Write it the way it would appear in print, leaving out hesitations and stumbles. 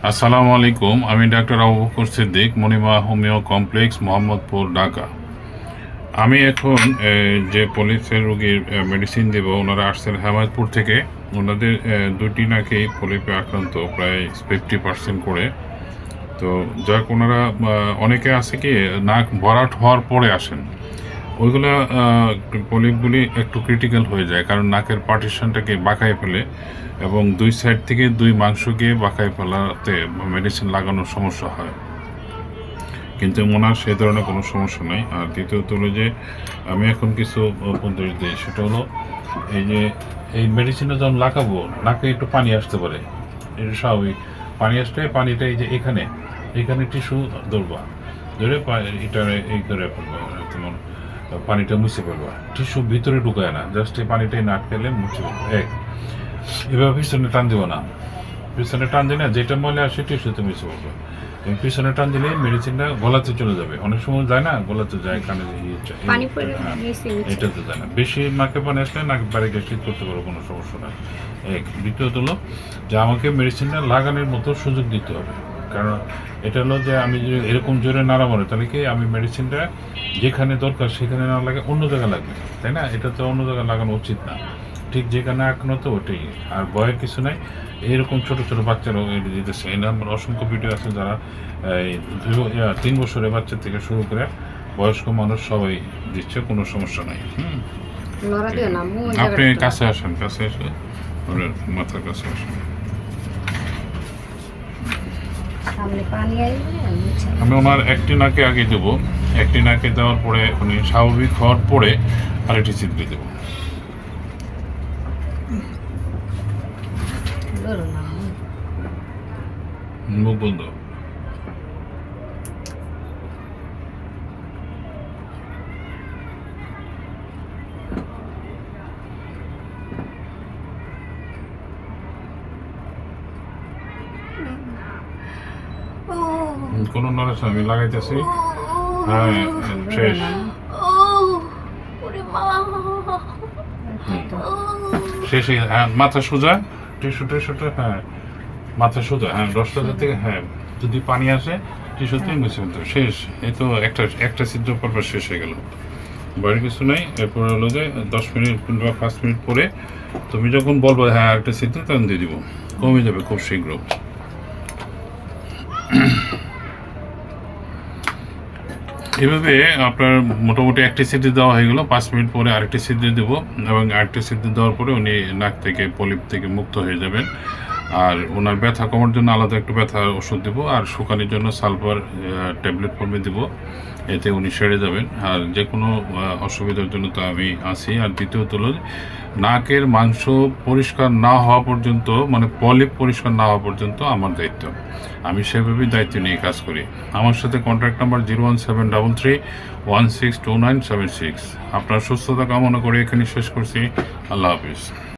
আসসালামু আলাইকুম। আমি doctor Abu Bakr Siddique, Monima homeo complex, Mohammadpur, Dhaka. আমি এখন যে পলিপের রোগীর মেডিসিন দেব, ওনারা আসছেন হেমায়তপুর থেকে। ওনাদের দুটি নাকি পলিপে আক্রান্ত, প্রায় 50% করে। তো যাক, ওনারা অনেকে আছে কি নাক ভরাট হওয়ার পরে আসেন, ওইগুলো পলিপগুলি একটু ক্রিটিক্যাল হয়ে যায়, কারণ নাকের পার্টিশনটাকে বাঁকায় ফেলে এবং দুই সাইড থেকে দুই মাংসকে বাঁকায় ফেলাতে মেডিসিন লাগানোর সমস্যা হয়। কিন্তু ওনার সেই ধরনের কোনো সমস্যা নাই। আর দ্বিতীয়ত হলো যে আমি এখন কিছু উপদেশ দিই, সেটা হলো এই যে এই মেডিসিনটা যখন লাগাবো, নাকে একটু পানি আসতে পারে, এটা স্বাভাবিক। পানি আসলে পানিটা এই যে এখানে এখানে টিস্যু ধরবা, ধরে এটা এই করে তোমার পানিটা মুছে ফেলবা। টিস্যু ভিতরে ঢুকায় না, জাস্ট এই পানিটাই না আটকালে মুছে ফেলবা। এভাবে পিছনে টান দিব না, পিছনে টান দিই না, যেটা ময়লা আসে টিস্যুতে মুছে ফেলবা। পিছনে টান দিলে মেডিসিনটা গলাতে চলে যাবে। অনেক সময় যায় না, গলাতে যায়, কানে এটাতে যায় না। বেশি নাকে পানি আসলে নাক বাড়ি গেছে করতে পারো, কোনো সমস্যা নাই। দ্বিতীয়ত হলো যে আমাকে মেডিসিনটা লাগানোর মতো সুযোগ দিতে হবে। কারণ এটা হলো যে আমি যে এরকম জোরে নাড়া মারে, তাহলে কি আমি মেডিসিনটা যেখানে দরকার সেখানে না লাগে, অন্য জায়গায় লাগবে, তাই না? এটা তো অন্য জায়গায় লাগানো উচিত না। ঠিক যেখানে আঁকানো তো ওটাই। আর ভয়ের কিছু নাই। এরকম ছোট ছোট বাচ্চারাও এটা দিতেছে। এই নাম্বার অসংখ্য ভিডিও আছে, যারা 3 বছরের বাচ্চা থেকে শুরু করে বয়স্ক মানুষ সবাই দিচ্ছে, কোনো সমস্যা নাই। আপনি কাছে আসেন, কাছে এসে ওনার মাথার কাছে আসেন। আমি ওনার একটি নাকে আগে দেবো, একটি নাকে দেওয়ার পরে উনি স্বাভাবিক হওয়ার পরে আরেকটি চিত্রে দেবো। মুখ বন্ধ। কোনো নড়াচড়া আমি লাগাইতেছি। হ্যাঁ, শেষ। শেষ। হ্যাঁ, মাথা সোজা, টিস্যুটা, হ্যাঁ মাথা সোজা, হ্যাঁ 10টা থেকে, হ্যাঁ যদি পানি আসে টিস্যুতেই মুছে ফেলতে হবে। শেষ। এই তো একটা ছিদ্র পরপর শেষ হয়ে গেল, বাড়ি কিছু নাই। এরপরে হলো যে 10 মিনিট কিংবা 5 মিনিট পরে তুমি যখন বলবো হ্যাঁ একটা ছিদ্র, তখন দিয়ে দিব, কমে যাবে খুব শীঘ্র। এভাবে আপনার মোটামুটি একটি সিদ্ধি দেওয়া হয়ে গেল। 5 মিনিট পরে আরেকটি সিদ্ধি দেবো, এবং আরেকটি সিদ্ধি দেওয়ার পরে উনি নাক থেকে পলিপ থেকে মুক্ত হয়ে যাবেন। আর ওনার ব্যথা কমার জন্য আলাদা একটু ব্যথার ওষুধ দেবো, আর শুকানির জন্য সালফার ট্যাবলেট ফর্মে দেবো, এতে উনি সেরে যাবেন। আর যে কোনো অসুবিধার জন্য তো আমি আছি। আর দ্বিতীয়ত হলো নাকের মাংস পরিষ্কার না হওয়া পর্যন্ত, মানে পলিপ পরিষ্কার না হওয়া পর্যন্ত আমার দায়িত্ব। আমি সেভাবেই দায়িত্ব নিয়ে কাজ করি। আমার সাথে কন্ট্যাক্ট নাম্বার 01733162976। আপনার সুস্থতা কামনা করে এখানে শেষ করছি। আল্লাহ হাফিজ।